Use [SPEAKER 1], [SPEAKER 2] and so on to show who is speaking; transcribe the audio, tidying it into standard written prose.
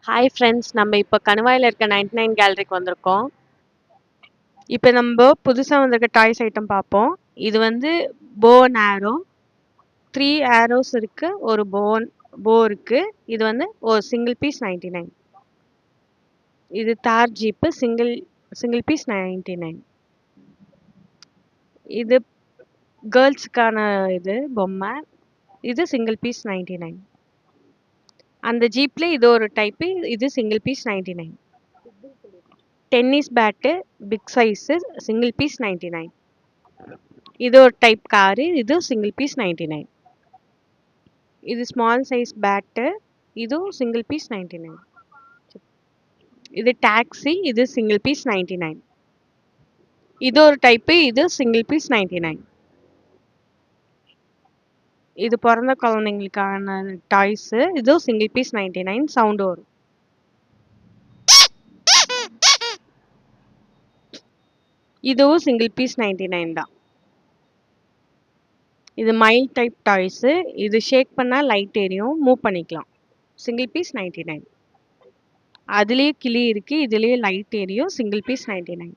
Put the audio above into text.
[SPEAKER 1] Hi friends, நம்ம இப்போ கணுவாயில இருக்க 99 கேலரிக்கு வந்திருக்கோம். இப்போ நம்ம புதுசாக வந்திருக்க டாய்ஸ் ஐட்டம் பார்ப்போம். இது வந்து போ அண்ட் ஆரோ, 3 ஆரோஸ் இருக்கு, ஒரு போ இருக்கு. இது வந்து ஒரு சிங்கிள் பீஸ் 99. இது தார் ஜீப்பு சிங்கிள் பீஸ் 99. இது கேர்ள்ஸுக்கான இது பொம்மை, இது சிங்கிள் பீஸ் 99. அந்த ஜீப்ல இது ஒரு டைப்பு, இது single piece 99. Tennis bat big size single piece 99. இது ஒரு டைப் காரு, இது சிங்கிள் பீஸ் 99. இது ஸ்மால் சைஸ் பேட்டு, இதுவும் சிங்கிள் பீஸ் 99. இது டாக்ஸி, இது சிங்கிள் பீஸ் 99. இது ஒரு டைப்பு, இது சிங்கிள் பீஸ் 99. இது பிறந்த குழந்தைங்களுக்கான டாய்ஸு, இதுவும் சிங்கிள் பீஸ் 99. சவுண்டு வரும். இதுவும் சிங்கிள் பீஸ் 99 தான். இது மைல்ட் டைப் டாய்ஸு, இது ஷேக் பண்ணால் லைட் எரியும், மூவ் பண்ணிக்கலாம். Single piece 99. அதுலேயே கிளி இருக்கு, இதுலேயே லைட் எரியும், சிங்கிள் பீஸ் 99.